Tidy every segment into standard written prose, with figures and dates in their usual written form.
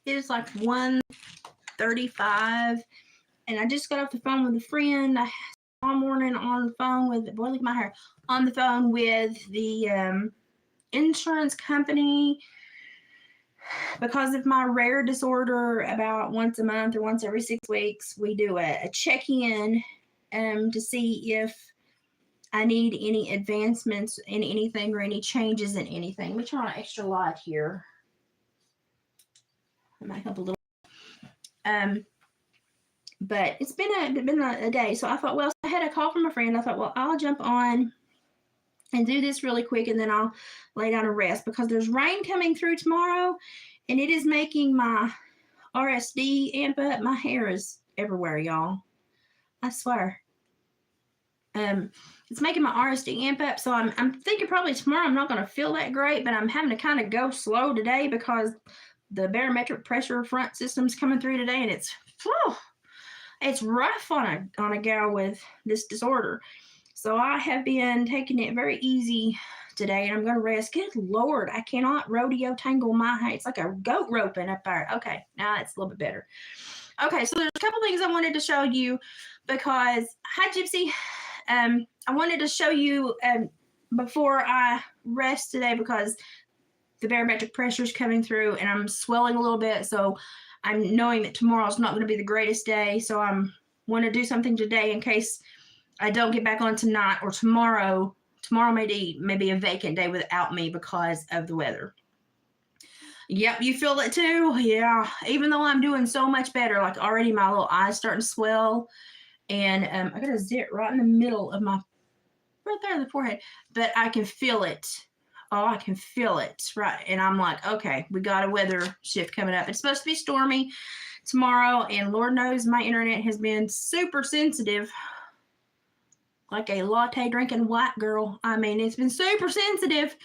It is like 1:35, and I just got off the phone with a friend. I all morning on the phone with, boy, look at my hair, on the phone with the insurance company because of my rare disorder. About once a month or once every 6 weeks, we do a check-in to see if I need any advancements in anything or any changes in anything. Let me turn on an extra light here. It might help a little. But it's been a day. So I thought, well, I had a call from a friend. I thought, well, I'll jump on and do this really quick, and then I'll lay down and rest because there's rain coming through tomorrow, and it is making my RSD amp up. My hair is everywhere, y'all. I swear. It's making my RSD amp up, so I'm thinking probably tomorrow I'm not going to feel that great, but I'm having to kind of go slow today because the barometric pressure front system's coming through today, and it's rough on a gal with this disorder. So I have been taking it very easy today, and I'm going to rest. Good Lord, I cannot rodeo tangle my hair. It's like a goat roping up there. Okay, now it's a little bit better. Okay, so there's a couple things I wanted to show you because, hi, Gypsy. I wanted to show you before I rest today because the barometric pressure is coming through and I'm swelling a little bit. So I'm knowing that tomorrow's not going to be the greatest day. So I want to do something today in case I don't get back on tonight or tomorrow. Tomorrow may be a vacant day without me because of the weather. Yep, you feel it too? Yeah, even though I'm doing so much better, like already my little eyes starting to swell. And I got a zit right in the middle of my, right there in the forehead, but I can feel it. Oh, I can feel it, right? And I'm like, okay, we got a weather shift coming up. It's supposed to be stormy tomorrow, and Lord knows my internet has been super sensitive, like a latte drinking white girl. I mean, it's been super sensitive.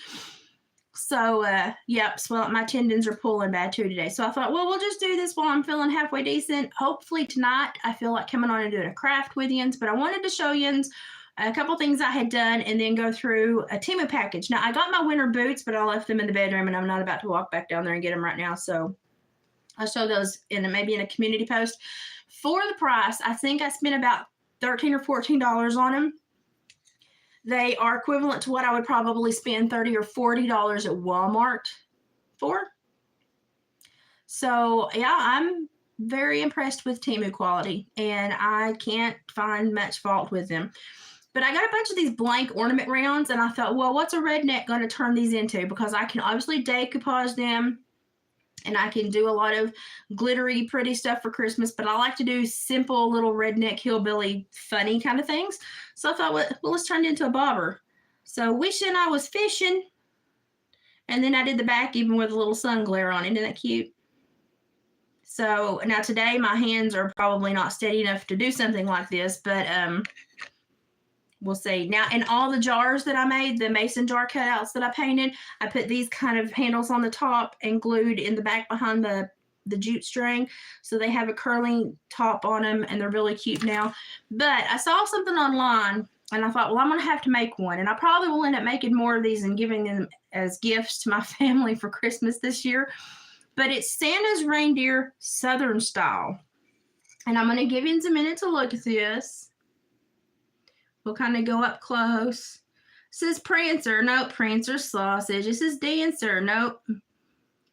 So, yep, well, my tendons are pulling bad too today. So I thought, well, we'll just do this while I'm feeling halfway decent. Hopefully tonight I feel like coming on and doing a craft with yins, but I wanted to show yins a couple things I had done and then go through a Temu package. Now, I got my winter boots, but I left them in the bedroom and I'm not about to walk back down there and get them right now. So I'll show those maybe in a community post. For the price, I think I spent about $13 or $14 on them. They are equivalent to what I would probably spend $30 or $40 at Walmart for. So, yeah, I'm very impressed with Temu quality, and I can't find much fault with them. But I got a bunch of these blank ornament rounds, and I thought, well, what's a redneck going to turn these into? Because I can obviously decoupage them, and I can do a lot of glittery, pretty stuff for Christmas, but I like to do simple little redneck, hillbilly, funny kind of things. So I thought, well, let's turn it into a bobber. So wishing I was fishing. And then I did the back even with a little sun glare on it. Isn't that cute? So now today my hands are probably not steady enough to do something like this, but we'll see. Now, in all the jars that I made, the mason jar cutouts that I painted, I put these kind of handles on the top and glued in the back behind the jute string. So they have a curling top on them, and they're really cute now. But I saw something online, and I thought, well, I'm going to have to make one. And I probably will end up making more of these and giving them as gifts to my family for Christmas this year. But it's Santa's Reindeer Southern style. And I'm going to give you a minute to look at this. We'll kind of go up close. It says Prancer. Nope, Prancer sausage. It says Dancer. Nope.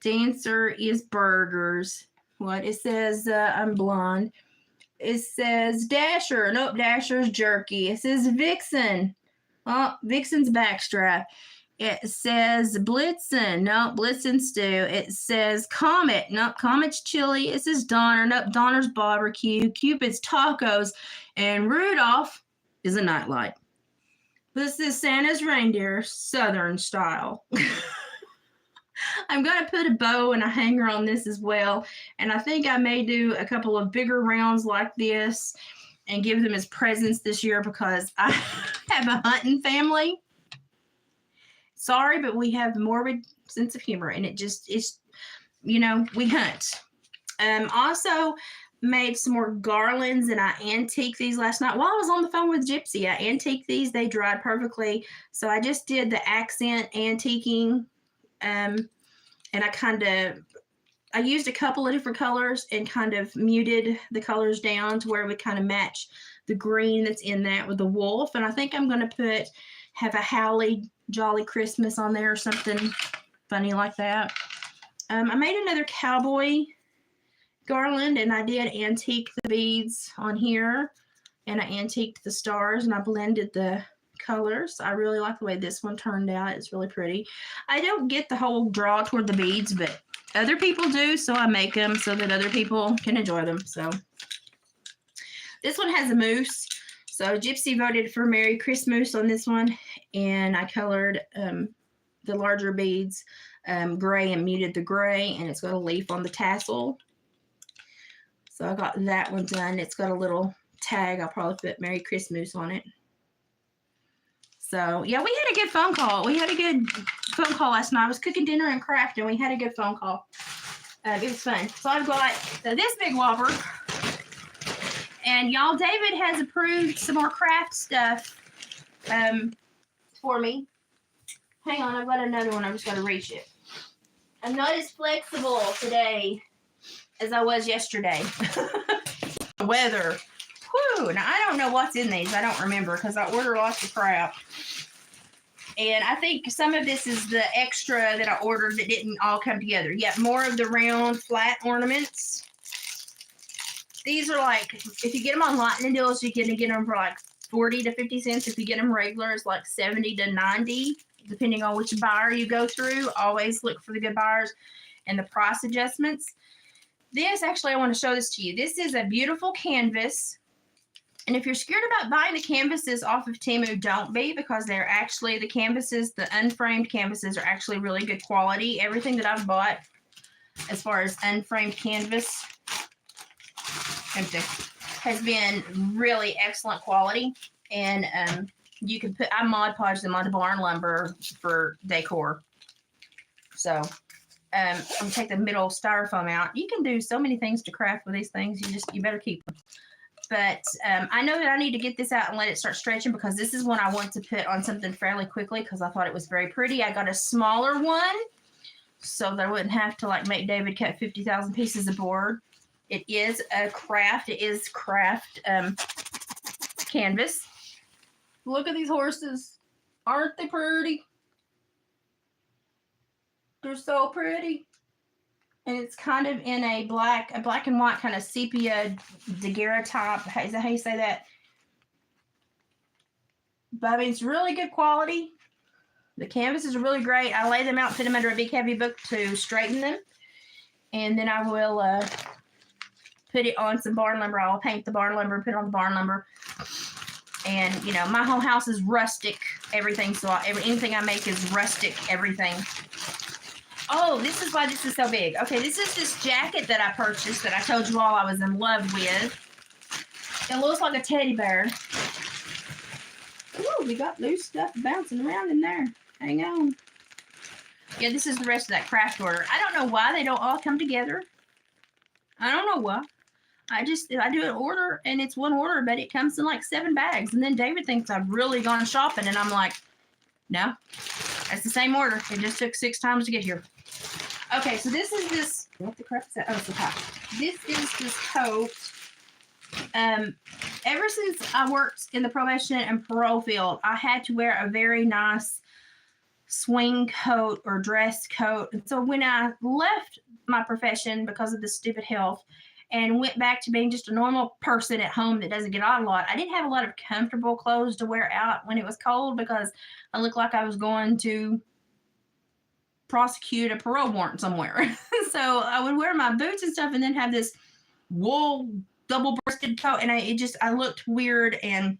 Dancer is burgers. What? It says I'm blonde. It says Dasher. Nope, Dasher's jerky. It says Vixen. Oh, Vixen's backstrap. It says Blitzen. Nope, Blitzen stew. It says Comet. Nope, Comet's chili. It says Donner. Nope, Donner's barbecue. Cupid's tacos. And Rudolph is a nightlight. This is Santa's Reindeer Southern style. I'm going to put a bow and a hanger on this as well. And I think I may do a couple of bigger rounds like this and give them as presents this year because I have a hunting family. Sorry, but we have a morbid sense of humor, and it's, you know, we hunt. Also made some more garlands, and I antiqued these last night while I was on the phone with Gypsy. I antiqued these. They dried perfectly. So I just did the accent antiquing, and I kind of I used a couple of different colors and kind of muted the colors down to where we kind of match the green that's in that with the wolf. And I think I'm going to have a Holly Jolly Christmas on there or something funny like that. I made another cowboy garland, and I did antique the beads on here, and I antiqued the stars, and I blended the colors. I really like the way this one turned out. It's really pretty. I don't get the whole draw toward the beads, but other people do, so I make them so that other people can enjoy them. So this one has a moose. So Gypsy voted for Merry Christmas on this one, and I colored the larger beads gray and muted the gray, and it's got a leaf on the tassel. So I got that one done. It's got a little tag. I'll probably put Merry Christmas on it. So, yeah, we had a good phone call. We had a good phone call last night. I was cooking dinner and crafting. We had a good phone call. It was fun. So I've got this big whopper. And y'all, David has approved some more craft stuff for me. Hang on, I've got another one. I just got to reach it. I'm not as flexible today as I was yesterday. The weather. Whew. Now, I don't know what's in these. I don't remember because I order lots of crap. And I think some of this is the extra that I ordered that didn't all come together. Yeah, more of the round, flat ornaments. These are like, if you get them on Lightning Deals, you can get them for like 40 to 50 cents. If you get them regular, it's like 70 to 90, depending on which buyer you go through. Always look for the good buyers and the price adjustments. This, actually, I want to show this to you. This is a beautiful canvas. And if you're scared about buying the canvases off of Temu, don't be, because they're actually, the canvases, the unframed canvases are actually really good quality. Everything that I've bought as far as unframed canvas has been really excellent quality. And you can put, I Mod Podge them onto barn lumber for decor. So I'm going to take the middle styrofoam out. You can do so many things to craft with these things. You better keep them. But I know that I need to get this out and let it start stretching, because this is one I want to put on something fairly quickly because I thought it was very pretty. I got a smaller one so that I wouldn't have to like make David cut 50,000 pieces of board. It is a craft. It is craft canvas. Look at these horses. Aren't they pretty? They're so pretty. And it's kind of in a black and white kind of sepia daguerreotype. Is that how you say that? But I mean, it's really good quality. The canvases are really great. I lay them out, put them under a big heavy book to straighten them. And then I will put it on some barn lumber. I'll paint the barn lumber, put it on the barn lumber. And, you know, my whole house is rustic, everything. So anything I make is rustic, everything. Oh, this is why this is so big. Okay, this is this jacket that I purchased that I told you all I was in love with. It looks like a teddy bear. Ooh, we got loose stuff bouncing around in there. Hang on. Yeah, this is the rest of that craft order. I don't know why they don't all come together. I don't know why. I do an order, and it's one order, but it comes in like 7 bags. And then David thinks I've really gone shopping, and I'm like, no, that's the same order. It just took 6 times to get here. Okay, so this is this. What the crap is that? Oh, it's a top. This is this coat. Ever since I worked in the probation and parole field, I had to wear a very nice swing coat or dress coat. And so when I left my profession because of the stupid health and went back to being just a normal person at home that doesn't get out a lot, I didn't have a lot of comfortable clothes to wear out when it was cold, because I looked like I was going to prosecute a parole warrant somewhere. So I would wear my boots and stuff and then have this wool double-breasted coat, and I looked weird. And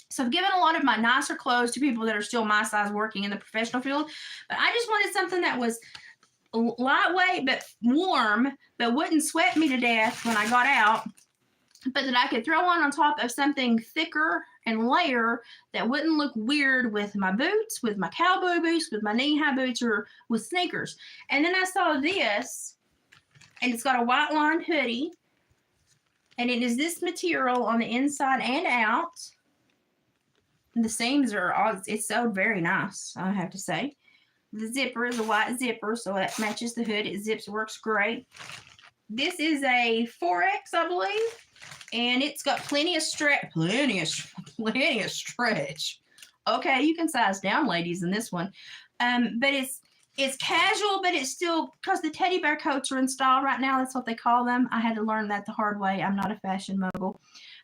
so I've given a lot of my nicer clothes to people that are still my size working in the professional field, but I just wanted something that was lightweight but warm, but wouldn't sweat me to death when I got out, but that I could throw on top of something thicker and layer that wouldn't look weird with my boots, with my cowboy boots, with my knee-high boots, or with sneakers. And then I saw this, and it's got a white lined hoodie, and it is this material on the inside and out. And the seams are, it's sewed very nice, I have to say. The zipper is a white zipper, so it matches the hood. It zips, works great. This is a 4X, I believe, and it's got plenty of stretch. Plenty of stretch. Okay, you can size down, ladies, in this one. But it's casual, but it's still, because the teddy bear coats are in style right now. That's what they call them. I had to learn that the hard way. I'm not a fashion mogul.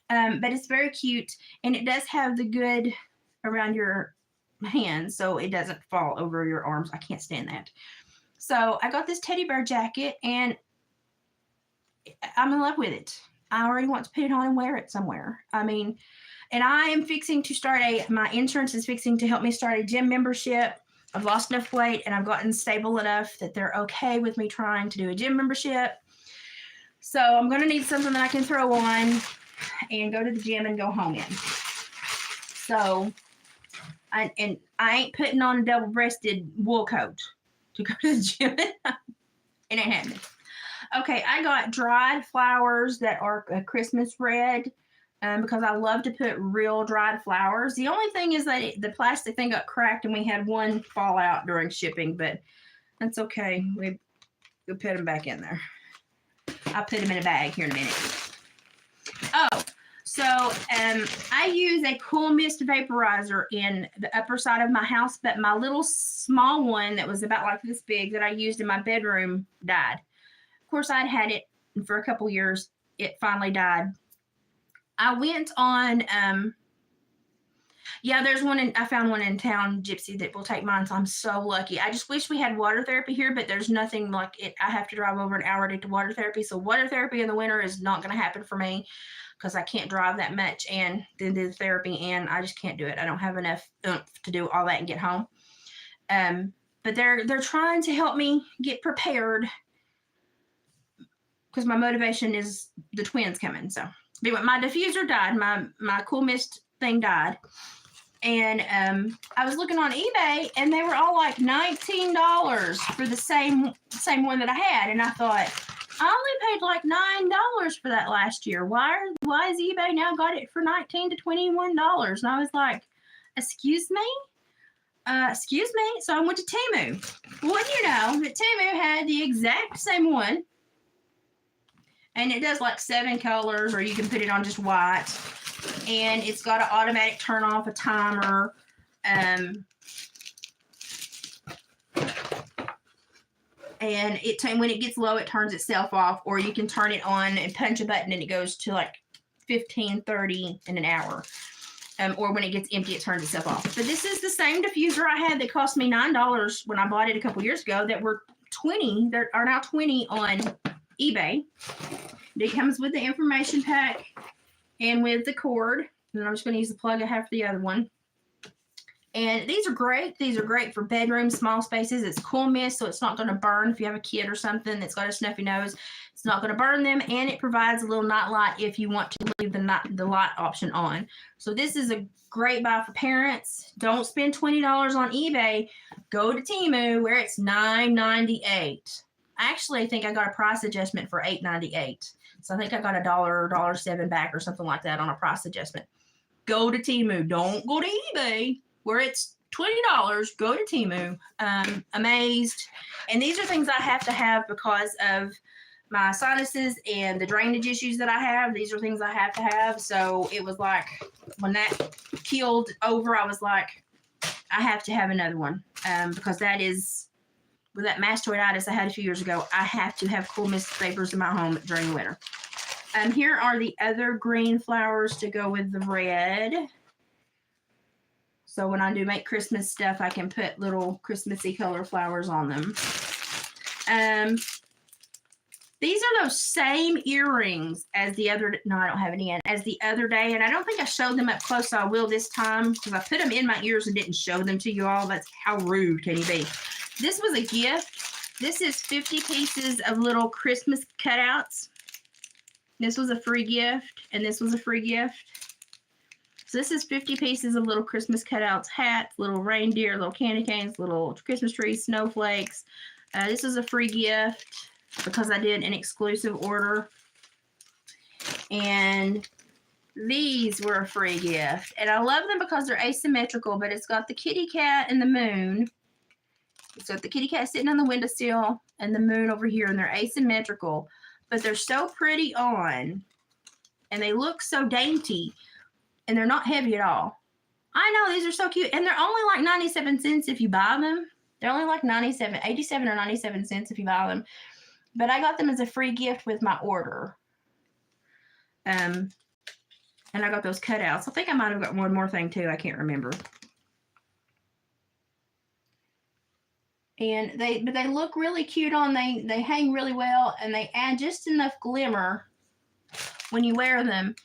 But it's very cute, and it does have the good around your hands, so it doesn't fall over your arms. I can't stand that. So I got this teddy bear jacket, and I'm in love with it. I already want to put it on and wear it somewhere. I mean, and I am fixing to start my insurance is fixing to help me start a gym membership. I've lost enough weight, and I've gotten stable enough that they're okay with me trying to do a gym membership. So I'm going to need something that I can throw on and go to the gym and go home in. So, I ain't putting on a double-breasted wool coat to go to the gym. It ain't happening. Okay, I got dried flowers that are a Christmas red because I love to put real dried flowers. The only thing is that the plastic thing got cracked and we had one fall out during shipping, but that's okay. We'll put them back in there. I'll put them in a bag here in a minute. Oh, so I use a Cool Mist vaporizer in the upper side of my house, but my little small one that was about like this big that I used in my bedroom died. Of course, I'd had it for a couple years. It finally died. I went on, there's one I found one in town, Gypsy, that will take mine, so I'm so lucky. I just wish we had water therapy here, but there's nothing like it. I have to drive over an hour to get to water therapy, so water therapy in the winter is not going to happen for me because I can't drive that much and then do the therapy, and I just can't do it. I don't have enough oomph to do all that and get home. But they're trying to help me get prepared because my motivation is the twins coming. So anyway, my diffuser died. My Cool Mist thing died. And I was looking on eBay, and they were all like $19 for the same one that I had. And I thought, I only paid like $9 for that last year. Why is eBay now got it for $19 to $21? And I was like, excuse me? Excuse me? So I went to Temu. Wouldn't you know that Temu had the exact same one. And it does like 7 colors, or you can put it on just white. And it's got an automatic turn off, a timer. And when it gets low, it turns itself off, or you can turn it on and punch a button and it goes to like 15, 30 in an hour. Or when it gets empty, it turns itself off. But this is the same diffuser I had that cost me $9 when I bought it a couple years ago that were $20. There are now $20 on eBay. It comes with the information pack and with the cord. And I'm just going to use the plug I have for the other one. And these are great. These are great for bedrooms, small spaces. It's Cool Mist, so it's not going to burn if you have a kid or something that's got a snuffy nose. It's not going to burn them, and it provides a little night light if you want to leave the light option on. So this is a great buy for parents. Don't spend $20 on eBay. Go to Temu where it's $9.98. Actually, I think I got a price adjustment for $8.98. So I think I got $1 or $1.07 back or something like that on a price adjustment. Go to Temu. Don't go to eBay where it's $20. Go to Temu. Amazed. And these are things I have to have because of my sinuses and the drainage issues that I have. These are things I have to have. So it was like when that keeled over, I was like, I have to have another one because that is, with that mastoiditis I had a few years ago, I have to have Cool Mist vapors in my home during the winter. Here are the other green flowers to go with the red. So when I do make Christmas stuff, I can put little Christmassy color flowers on them. These are those same earrings as the other, no, I don't have any in, as the other day. And I don't think I showed them up close, so I will this time because I put them in my ears and didn't show them to you all. That's how rude can you be? This was a gift. This is 50 pieces of little Christmas cutouts. This was a free gift, and this was a free gift. So this is 50 pieces of little Christmas cutouts, hats, little reindeer, little candy canes, little Christmas trees, snowflakes. This is a free gift because I did an exclusive order. And these were a free gift. And I love them because they're asymmetrical, but it's got the kitty cat and the moon. So the kitty cat sitting on the windowsill and the moon over here, and they're asymmetrical, but they're so pretty on, and they look so dainty, and they're not heavy at all. I know, these are so cute, and they're only like 97 cents if you buy them. They're only like 87 or 97 cents if you buy them. But I got them as a free gift with my order. And I got those cutouts. I think I might have got one more thing too. I can't remember. And they look really cute on. They hang really well, and they add just enough glimmer when you wear them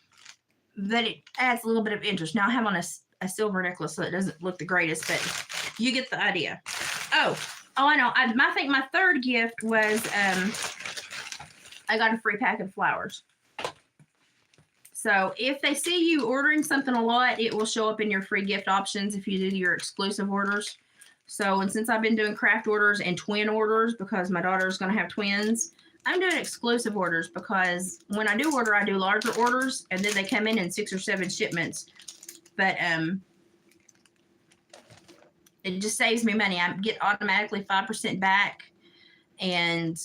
that it adds a little bit of interest. Now I have on a silver necklace, so it doesn't look the greatest, but you get the idea. Oh, I know. I think my third gift was I got a free pack of flowers. So if they see you ordering something a lot, it will show up in your free gift options if you do your exclusive orders. So, and since I've been doing craft orders and twin orders because my daughter is going to have twins, I'm doing exclusive orders because when I do order, I do larger orders, and then they come in 6 or 7 shipments. But it just saves me money. I get automatically 5% back, and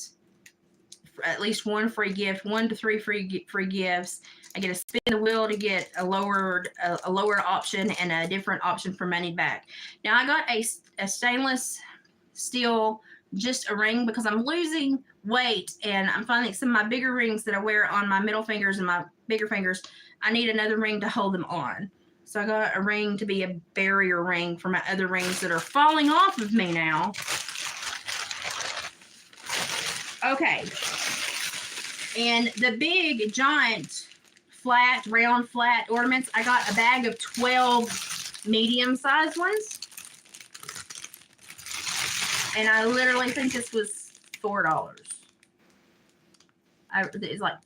at least one free gift, 1 to 3 free gifts. I get a spin the wheel to get a lower option and a different option for money back. Now I got a stainless steel, just a ring, because I'm losing weight and I'm finding some of my bigger rings that I wear on my middle fingers and my bigger fingers, I need another ring to hold them on. So I got a ring to be a barrier ring for my other rings that are falling off of me now. Okay. And the big, giant, round flat ornaments, I got a bag of 12 medium-sized ones. And I literally think this was $4. It's like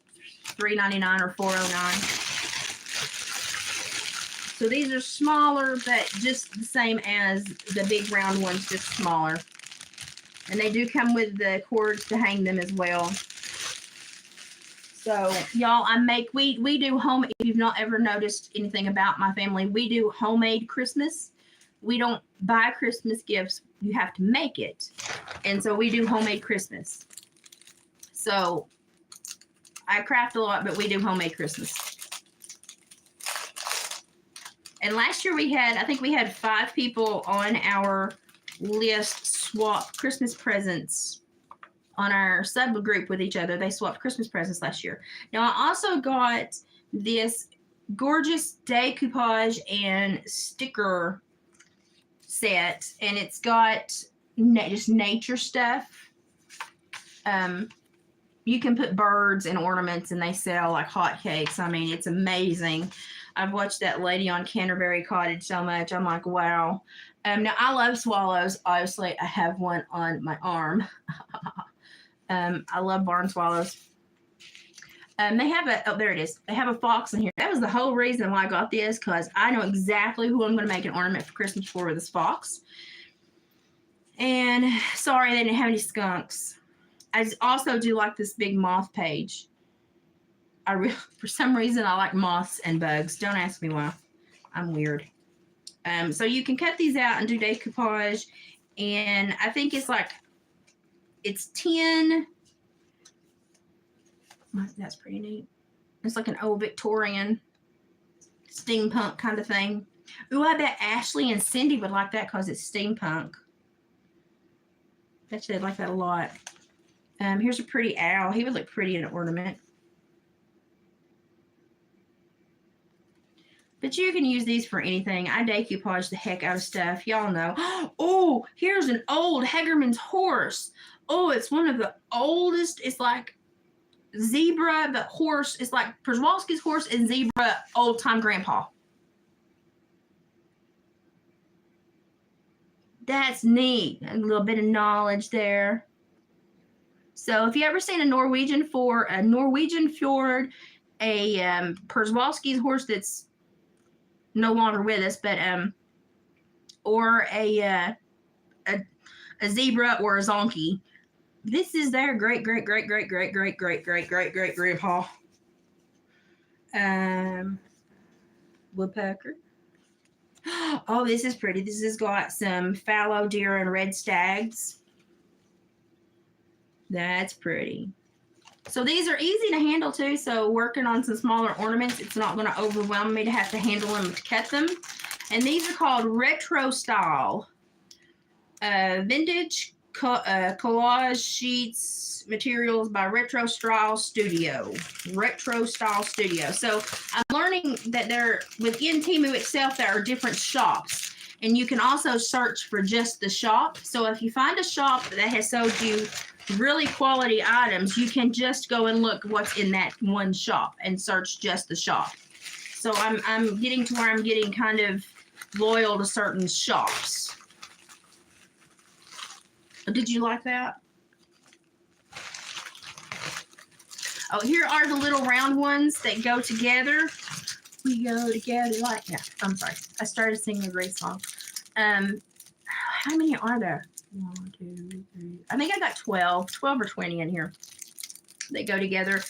$3.99 or $4.09. So these are smaller, but just the same as the big round ones, just smaller. And they do come with the cords to hang them as well. So y'all, we do home. If you've not ever noticed anything about my family, we do homemade Christmas. We don't buy Christmas gifts. You have to make it. And so we do homemade Christmas. So I craft a lot, but we do homemade Christmas. And last year I think we had 5 people on our list swap Christmas presents on our subgroup with each other. They swapped Christmas presents last year. Now I also got this gorgeous decoupage and sticker set, and it's got just nature stuff. You can put birds and ornaments, and they sell like hotcakes. I mean, it's amazing. I've watched that lady on Canterbury Cottage so much. I'm like, wow. Now I love swallows. Obviously, I have one on my arm. I love barn swallows. They have there it is. They have a fox in here. That was the whole reason why I got this, because I know exactly who I'm going to make an ornament for Christmas for with this fox. And sorry, they didn't have any skunks. I also do like this big moth page. For some reason, I like moths and bugs. Don't ask me why. I'm weird. So you can cut these out and do decoupage. And I think it's 10. That's pretty neat. It's like an old Victorian steampunk kind of thing. Ooh, I bet Ashley and Cindy would like that because it's steampunk. Bet you they'd like that a lot. Here's a pretty owl. He would look pretty in an ornament. But you can use these for anything. I decoupage the heck out of stuff. Y'all know. Oh, here's an old Hegerman's horse. Oh, it's one of the oldest. It's like zebra, but horse. It's like Przewalski's horse and zebra, old-time grandpa. That's neat. A little bit of knowledge there. So if you ever seen a Norwegian fjord, a Przewalski's horse that's no longer with us, but or a zebra or a zonkey, this is their great grandpa. Woodpecker. Oh, this is pretty. This has got some fallow deer and red stags. That's pretty. So these are easy to handle too. So working on some smaller ornaments, it's not going to overwhelm me to have to handle them to cut them. And these are called retro style vintage collage sheets materials by Retro Style Studio. Retro Style Studio. So I'm learning that there within Temu itself there are different shops. And you can also search for just the shop. So if you find a shop that has sold you really quality items, you can just go and look what's in that one shop and search just the shop. So I'm getting to where I'm getting kind of loyal to certain shops. Did you like that? Oh, here are the little round ones that go together. We go together like that. I'm sorry. I started singing a great song. How many are there? 1, 2, 3. I think I got 12 or 20 in here. They go together.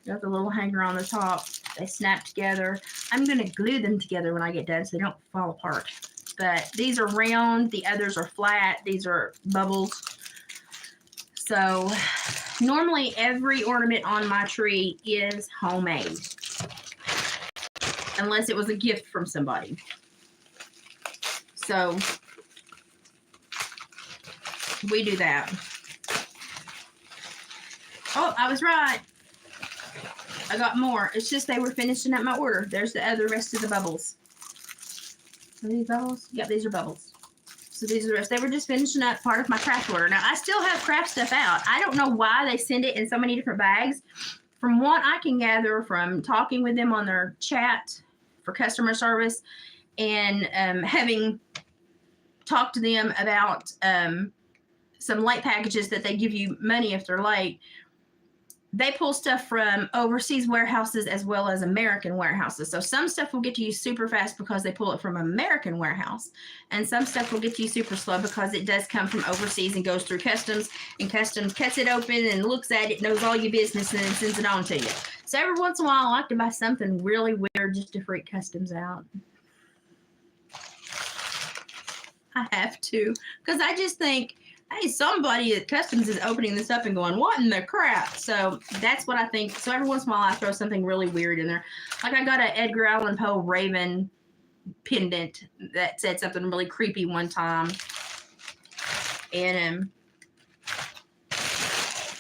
Got the little hanger on the top. They snap together. I'm going to glue them together when I get done so they don't fall apart. But these are round. The others are flat. These are bubbles. So normally every ornament on my tree is homemade. Unless it was a gift from somebody. So we do that. Oh, I was right. I got more. It's just they were finishing up my order. There's the other rest of the bubbles. Are these bubbles? Yep, these are bubbles. So these are the rest. They were just finishing up part of my craft order. Now, I still have craft stuff out. I don't know why they send it in so many different bags. From what I can gather from talking with them on their chat for customer service and having talked to them about some late packages that they give you money if they're late, they pull stuff from overseas warehouses as well as American warehouses. So some stuff will get to you super fast because they pull it from an American warehouse. And some stuff will get to you super slow because it does come from overseas and goes through customs. And customs cuts it open and looks at it, knows all your business, and then sends it on to you. So every once in a while, I like to buy something really weird just to freak customs out. I have to. Because I just think, hey, somebody at customs is opening this up and going, what in the crap? So that's what I think. So every once in a while I throw something really weird in there. Like I got an Edgar Allan Poe Raven pendant that said something really creepy one time. And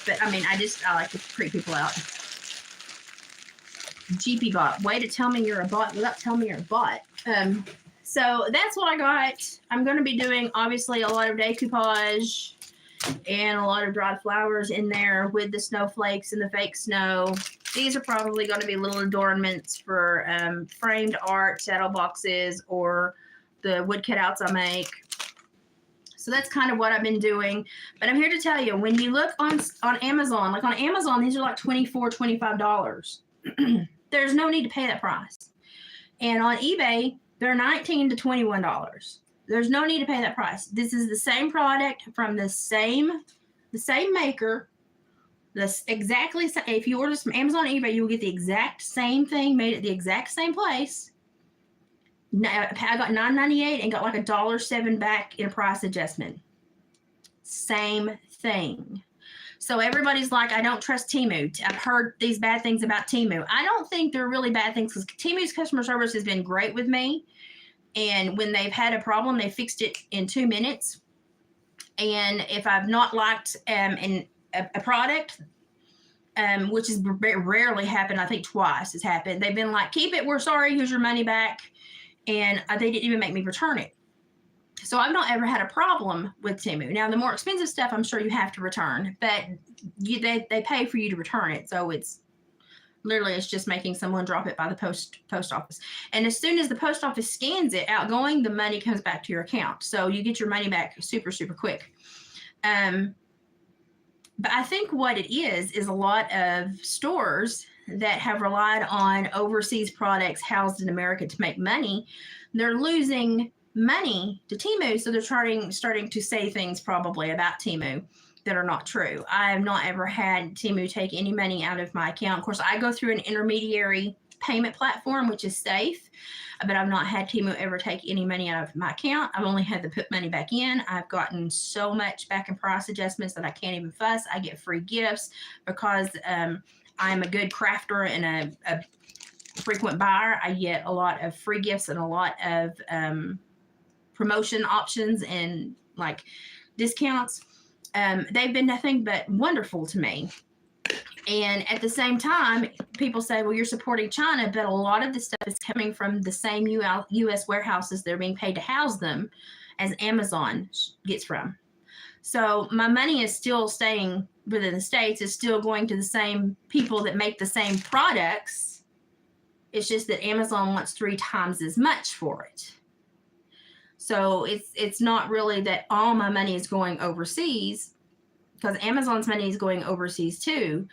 but I mean, I like to creep people out. GP bot, way to tell me you're a bot without telling me you're a bot. So that's what I got. I'm going to be doing, obviously, a lot of decoupage and a lot of dried flowers in there with the snowflakes and the fake snow. These are probably going to be little adornments for framed art, saddle boxes, or the wood cutouts I make. So that's kind of what I've been doing. But I'm here to tell you, when you look on Amazon, like on Amazon, these are like $24, $25. There's no need to pay that price. And on eBay, they're $19 to $21. There's no need to pay that price. This is the same product from the same maker. This exactly. If you order this from Amazon or eBay, you will get the exact same thing made at the exact same place. I got $9.98 and got like $1.07 back in a price adjustment. Same thing. So everybody's like, I don't trust Temu. I've heard these bad things about Temu. I don't think they're really bad things because Temu's customer service has been great with me. And when they've had a problem, they fixed it in 2 minutes. And if I've not liked a product, which has rarely happened, I think twice has happened, they've been like, keep it, we're sorry, here's your money back. And they didn't even make me return it. So I've not ever had a problem with Temu. Now, the more expensive stuff, I'm sure you have to return, but they pay for you to return it. So it's just making someone drop it by the post office. And as soon as the post office scans it outgoing, the money comes back to your account. So you get your money back super, super quick. But I think what it is a lot of stores that have relied on overseas products housed in America to make money. They're losing money to Temu, so they're starting to say things probably about Temu that are not true. I have not ever had Temu take any money out of my account. Of course, I go through an intermediary payment platform, which is safe, but I've not had Temu ever take any money out of my account. I've only had to put money back in. I've gotten so much back in price adjustments that I can't even fuss. I get free gifts because I'm a good crafter and a frequent buyer. I get a lot of free gifts and a lot of promotion options and like discounts. They've been nothing but wonderful to me. And at the same time, people say, well, you're supporting China, but a lot of the stuff is coming from the same U.S. warehouses they're being paid to house them as Amazon gets from. So my money is still staying within the States. It's still going to the same people that make the same products. It's just that Amazon wants 3 times as much for it. So it's not really that all my money is going overseas, because Amazon's money is going overseas too.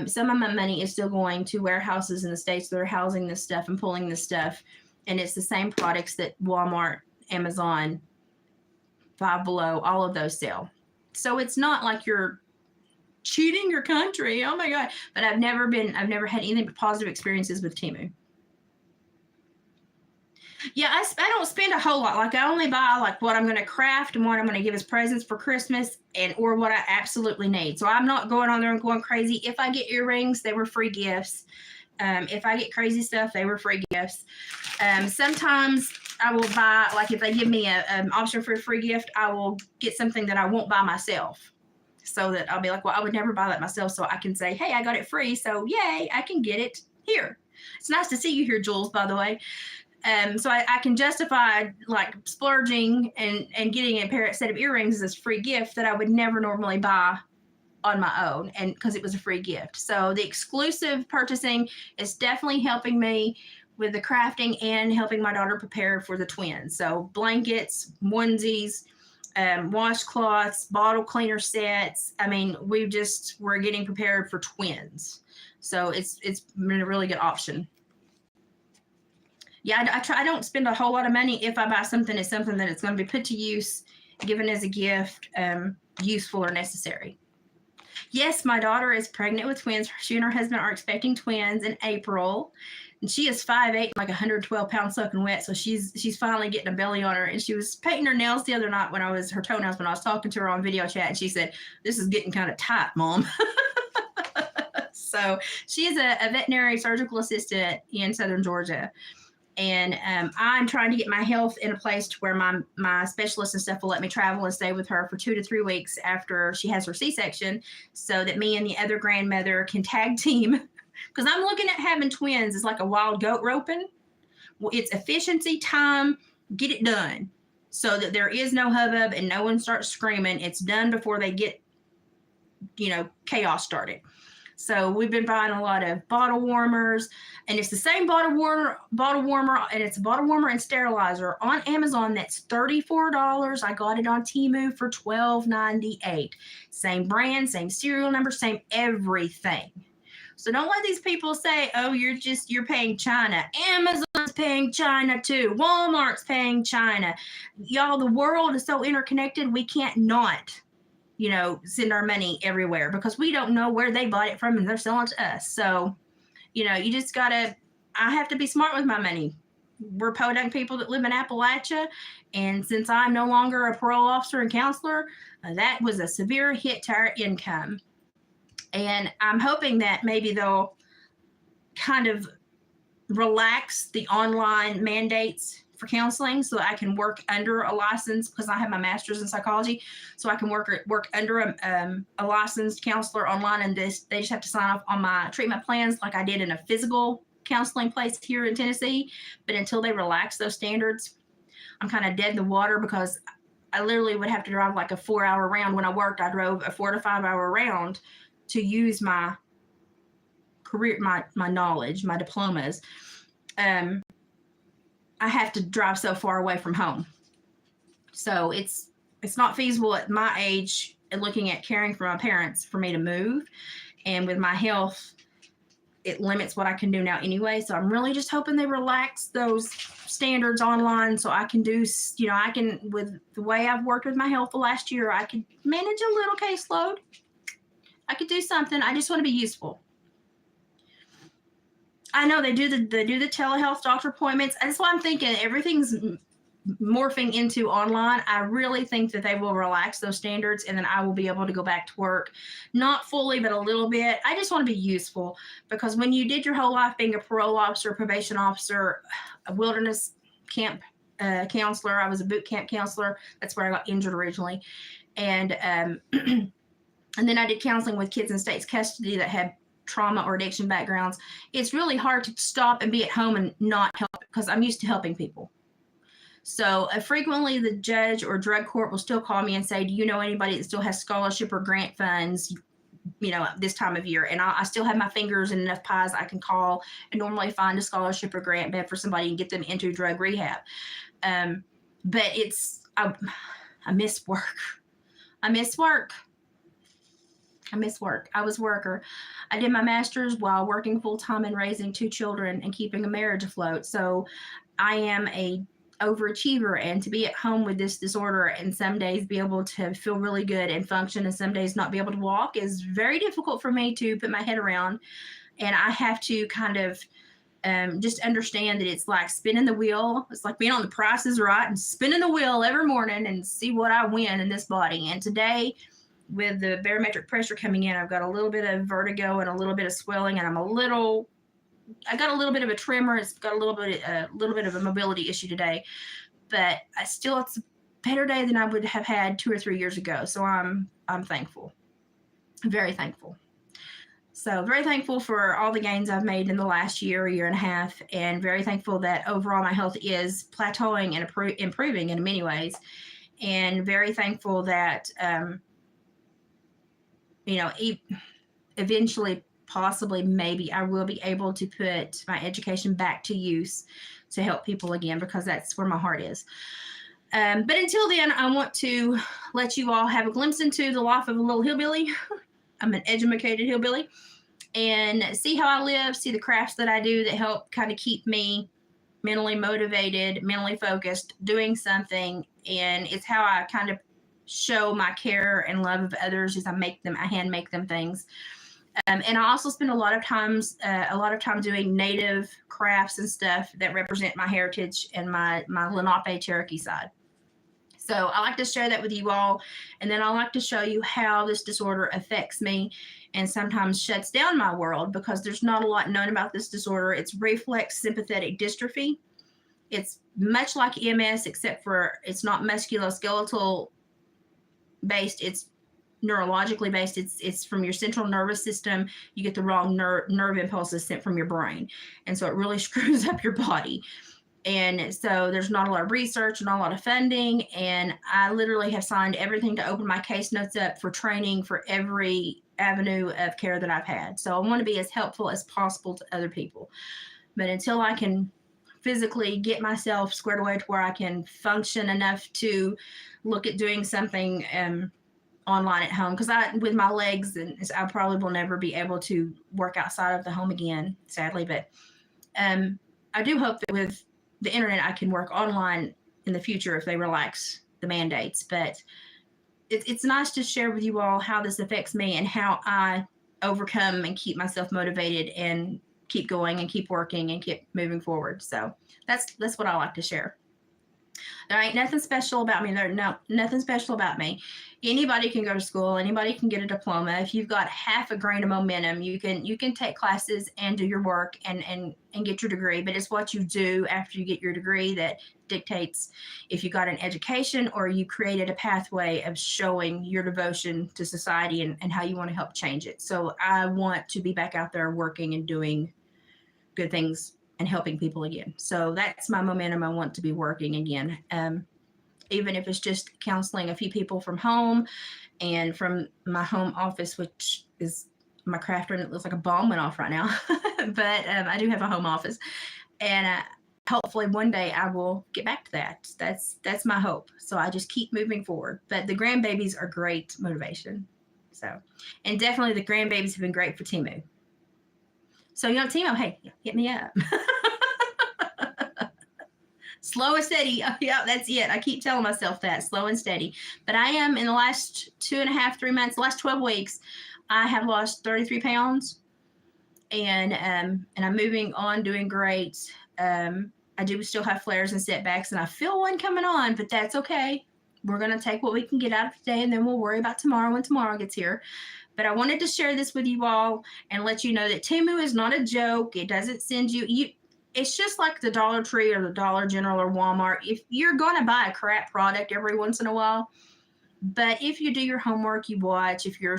Some of my money is still going to warehouses in the States that are housing this stuff and pulling this stuff. And it's the same products that Walmart, Amazon, Five Below, all of those sell. So it's not like you're cheating your country. Oh my God. But I've never had anything but positive experiences with Temu. Yeah, I don't spend a whole lot. Like I only buy like what I'm going to craft and what I'm going to give as presents for Christmas or what I absolutely need. So I'm not going on there and going crazy. If I get earrings, they were free gifts. If I get crazy stuff, they were free gifts. Sometimes I will buy, like if they give me an option for a free gift, I will get something that I won't buy myself. So that I'll be like, well, I would never buy that myself. So I can say, hey, I got it free. So yay, I can get it here. It's nice to see you here, Jules, by the way. So I can justify like splurging and getting a set of earrings as a free gift that I would never normally buy on my own, and because it was a free gift. So the exclusive purchasing is definitely helping me with the crafting and helping my daughter prepare for the twins. So blankets, onesies, washcloths, bottle cleaner sets. I mean, we're getting prepared for twins. So it's been a really good option. Yeah, I don't spend a whole lot of money. If I buy something, it's something that it's going to be put to use, given as a gift, useful or necessary. Yes, my daughter is pregnant with twins. She and her husband are expecting twins in April. And she is 5'8", like 112 pounds soaking wet. So she's finally getting a belly on her. And she was painting her nails the other night her toenails when I was talking to her on video chat. And she said, this is getting kind of tight, Mom. So she is a veterinary surgical assistant in Southern Georgia. And I'm trying to get my health in a place to where my specialist and stuff will let me travel and stay with her for 2 to 3 weeks after she has her C-section, so that me and the other grandmother can tag team. Because I'm looking at having twins. It's like a wild goat roping. Well, it's efficiency, time, get it done, so that there is no hubbub and no one starts screaming. It's done before they get, chaos started. So we've been buying a lot of bottle warmers, and it's the same bottle warmer, and it's a bottle warmer and sterilizer on Amazon. That's $34. I got it on Temu for $12.98. Same brand, same serial number, same everything. So don't let these people say, oh, you're paying China. Amazon's paying China too. Walmart's paying China. Y'all, the world is so interconnected, we can't not send our money everywhere, because we don't know where they bought it from and they're selling to us. So, you just I have to be smart with my money. We're podunk people that live in Appalachia. And since I'm no longer a parole officer and counselor, that was a severe hit to our income. And I'm hoping that maybe they'll kind of relax the online mandates for counseling, so that I can work under a license, because I have my master's in psychology. So I can work under a licensed counselor online, and they just have to sign off on my treatment plans like I did in a physical counseling place here in Tennessee. But until they relax those standards, I'm kind of dead in the water, because I literally would have to drive like a 4-hour round. When I worked, I drove a 4 to 5 hour round to use my career, my knowledge, my diplomas. I have to drive so far away from home. So it's not feasible at my age and looking at caring for my parents for me to move. And with my health, it limits what I can do now anyway. So I'm really just hoping they relax those standards online, so I can do, with the way I've worked with my health the last year, I could manage a little caseload. I could do something. I just want to be useful. I know they do the telehealth doctor appointments. That's why I'm thinking everything's morphing into online. I really think that they will relax those standards, and then I will be able to go back to work, not fully, but a little bit. I just want to be useful, because when you did your whole life being a parole officer, probation officer, a wilderness camp counselor, I was a boot camp counselor. That's where I got injured originally, and and then I did counseling with kids in state's custody that had trauma or addiction backgrounds. It's really hard to stop and be at home and not help, because I'm used to helping people. So frequently the judge or drug court will still call me and say, do you know anybody that still has scholarship or grant funds, this time of year? And I still have my fingers in enough pies I can call and normally find a scholarship or grant bed for somebody and get them into drug rehab. But I miss work. I miss work. I was a worker. I did my master's while working full-time and raising 2 children and keeping a marriage afloat. So I am a overachiever, and to be at home with this disorder and some days be able to feel really good and function and some days not be able to walk is very difficult for me to put my head around. And I have to kind of just understand that it's like spinning the wheel. It's like being on The Price is Right and spinning the wheel every morning and see what I win in this body. And today, with the barometric pressure coming in, I've got a little bit of vertigo and a little bit of swelling, and I got a little bit of a tremor. It's got a little bit of a mobility issue today, but it's a better day than I would have had 2 or 3 years ago. So I'm thankful, very thankful. So very thankful for all the gains I've made in the last year and a half, and very thankful that overall my health is plateauing and improving in many ways, and very thankful that eventually, possibly, maybe I will be able to put my education back to use to help people again, because that's where my heart is. But until then, I want to let you all have a glimpse into the life of a little hillbilly. I'm an educated hillbilly, and see how I live, see the crafts that I do that help kind of keep me mentally motivated, mentally focused, doing something. And it's how I kind of show my care and love of others as I hand make them things. And I also spend a lot of time doing native crafts and stuff that represent my heritage and my Lenape Cherokee side. So I like to share that with you all, and then I like to show you how this disorder affects me and sometimes shuts down my world, because there's not a lot known about this disorder. It's reflex sympathetic dystrophy. It's much like MS, except for it's not musculoskeletal based. It's neurologically based. It's from your central nervous system. You get the wrong nerve impulses sent from your brain, and so it really screws up your body. And so there's not a lot of research, not a lot of funding, and I literally have signed everything to open my case notes up for training for every avenue of care that I've had. So I want to be as helpful as possible to other people. But until I can physically get myself squared away to where I can function enough to look at doing something online at home, because with my legs, and I probably will never be able to work outside of the home again, sadly. But I do hope that with the internet I can work online in the future if they relax the mandates. But it's nice to share with you all how this affects me and how I overcome and keep myself motivated and keep going and keep working and keep moving forward. So that's what I like to share. There ain't nothing special about me. Nothing special about me. Anybody can go to school. Anybody can get a diploma. If you've got half a grain of momentum, you can take classes and do your work and get your degree. But it's what you do after you get your degree that dictates if you got an education or you created a pathway of showing your devotion to society and how you want to help change it. So I want to be back out there working and doing good things and helping people again. So that's my momentum. I want to be working again. Even if it's just counseling a few people from home and from my home office, which is my craft room. It looks like a bomb went off right now, but I do have a home office, and hopefully one day I will get back to that. That's my hope. So I just keep moving forward. But the grandbabies are great motivation. So, and definitely the grandbabies have been great for Temu. So, Temu, hey, hit me up. Slow and steady. Oh, yeah, that's it. I keep telling myself that, slow and steady. But I am, in the last 2.5, 3 months, the last 12 weeks, I have lost 33 pounds. and I'm moving on, doing great. I do still have flares and setbacks, and I feel one coming on, but that's okay. We're going to take what we can get out of today, and then we'll worry about tomorrow when tomorrow gets here. But I wanted to share this with you all and let you know that Temu is not a joke. It doesn't send you it's just like the Dollar Tree or the Dollar General or Walmart. If you're going to buy a crap product every once in a while, but if you do your homework, you watch, if you're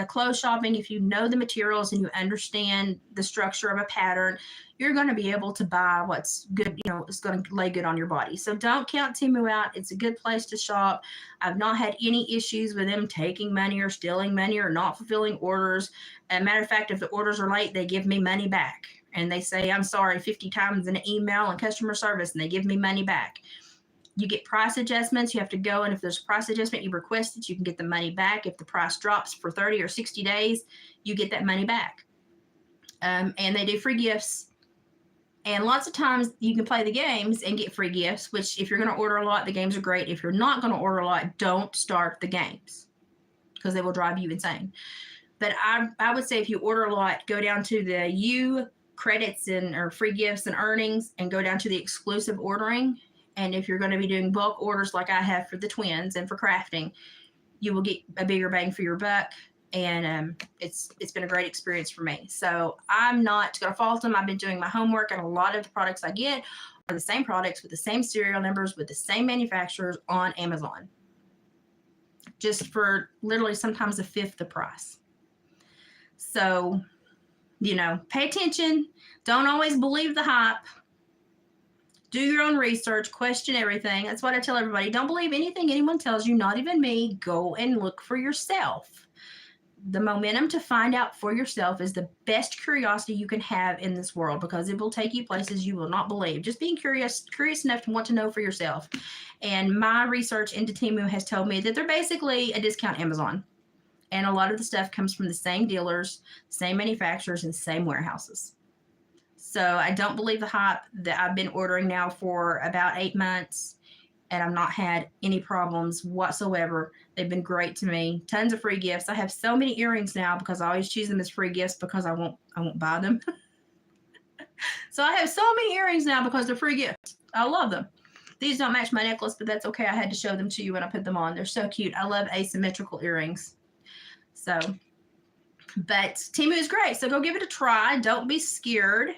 clothes shopping, if you know the materials and you understand the structure of a pattern, you're going to be able to buy what's good, it's going to lay good on your body. So don't count Temu out. It's a good place to shop. I've not had any issues with them taking money or stealing money or not fulfilling orders. As a matter of fact, if the orders are late, they give me money back. And they say, I'm sorry, 50 times in an email and customer service, and they give me money back. You get price adjustments. You have to go, and if there's a price adjustment, you request it, you can get the money back. If the price drops for 30 or 60 days, you get that money back. And they do free gifts. And lots of times you can play the games and get free gifts, which if you're going to order a lot, the games are great. If you're not going to order a lot, don't start the games because they will drive you insane. But I would say if you order a lot, go down to the credits or free gifts and earnings and go down to the exclusive ordering. And if you're going to be doing bulk orders like I have for the twins and for crafting, you will get a bigger bang for your buck. And it's been a great experience for me. So I'm not going to fault them. I've been doing my homework, and a lot of the products I get are the same products with the same serial numbers, with the same manufacturers on Amazon. Just for literally sometimes a fifth the price. So, pay attention. Don't always believe the hype. Do your own research, question everything. That's what I tell everybody. Don't believe anything anyone tells you, not even me. Go and look for yourself. The momentum to find out for yourself is the best curiosity you can have in this world because it will take you places you will not believe. Just being curious enough to want to know for yourself. And my research into Temu has told me that they're basically a discount Amazon. And a lot of the stuff comes from the same dealers, same manufacturers, and same warehouses. So I don't believe the hype. That I've been ordering now for about 8 months, and I've not had any problems whatsoever. They've been great to me. Tons of free gifts. I have so many earrings now because I always choose them as free gifts because I won't buy them. So I have so many earrings now because they're free gifts. I love them. These don't match my necklace, but that's okay. I had to show them to you when I put them on. They're so cute. I love asymmetrical earrings. So, but Temu is great. So go give it a try. Don't be scared.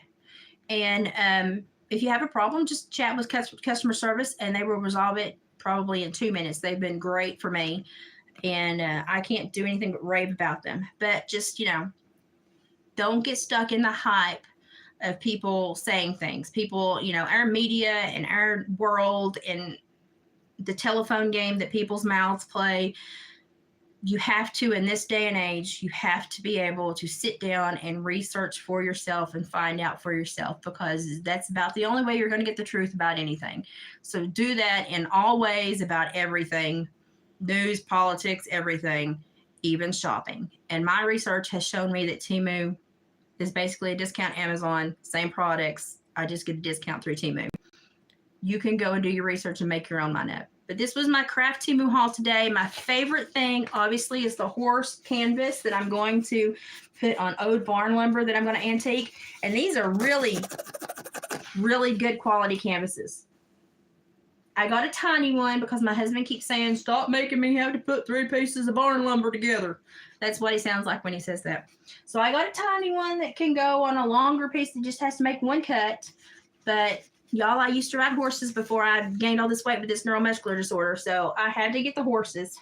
And if you have a problem, just chat with customer service, and they will resolve it probably in 2 minutes. They've been great for me, and I can't do anything but rave about them. But just, don't get stuck in the hype of people saying things. People, our media and our world and the telephone game that people's mouths play. You have to, in this day and age, you have to be able to sit down and research for yourself and find out for yourself, because that's about the only way you're going to get the truth about anything. So do that in all ways about everything, news, politics, everything, even shopping. And my research has shown me that Temu is basically a discount Amazon, same products. I just get a discount through Temu. You can go and do your research and make your own mind up. But this was my craft Temu haul today. My favorite thing, obviously, is the horse canvas that I'm going to put on old barn lumber that I'm going to antique. And these are really, really good quality canvases. I got a tiny one because my husband keeps saying, stop making me have to put 3 pieces of barn lumber together. That's what he sounds like when he says that. So I got a tiny one that can go on a longer piece that just has to make one cut. But y'all, I used to ride horses before I gained all this weight with this neuromuscular disorder. So I had to get the horses.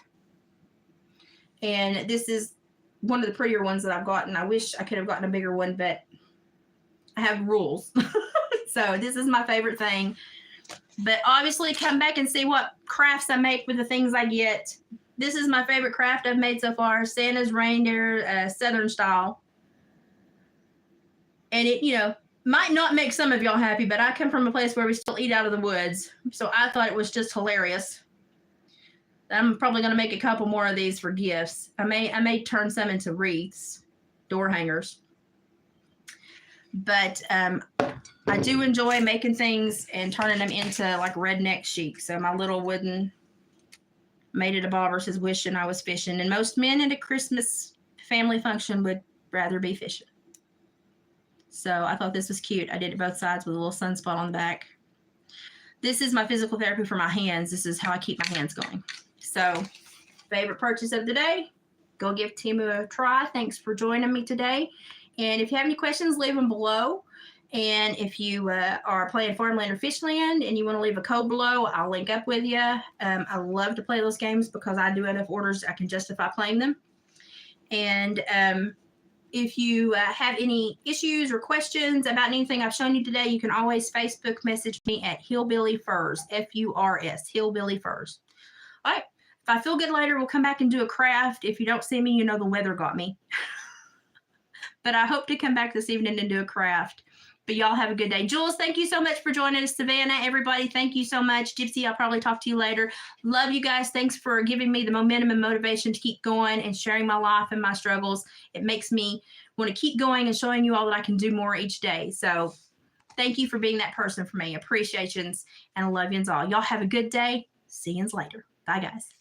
And this is one of the prettier ones that I've gotten. I wish I could have gotten a bigger one, but I have rules. So this is my favorite thing. But obviously come back and see what crafts I make with the things I get. This is my favorite craft I've made so far. Santa's reindeer, Southern style. And it, might not make some of y'all happy, but I come from a place where we still eat out of the woods. So I thought it was just hilarious. I'm probably going to make a couple more of these for gifts. I may turn some into wreaths, door hangers. But I do enjoy making things and turning them into like redneck chic. So my little wooden maid at a bobber says wishing I was fishing. And most men at a Christmas family function would rather be fishing. So I thought this was cute. I did it both sides with a little sunspot on the back. This is my physical therapy for my hands. This is how I keep my hands going. So, favorite purchase of the day, go give Temu a try. Thanks for joining me today. And if you have any questions, leave them below. And if you are playing Farmland or Fishland and you want to leave a code below, I'll link up with you. I love to play those games because I do enough orders I can justify playing them. And if you have any issues or questions about anything I've shown you today, you can always Facebook message me at Hillbilly Furs, F-U-R-S, Hillbilly Furs. All right. If I feel good later, we'll come back and do a craft. If you don't see me, you know the weather got me. But I hope to come back this evening and do a craft. But y'all have a good day. Jules, thank you so much for joining us. Savannah, everybody, thank you so much. Gypsy, I'll probably talk to you later. Love you guys. Thanks for giving me the momentum and motivation to keep going and sharing my life and my struggles. It makes me want to keep going and showing you all that I can do more each day. So thank you for being that person for me. Appreciations and I love yous all. Y'all have a good day. See yous later. Bye, guys.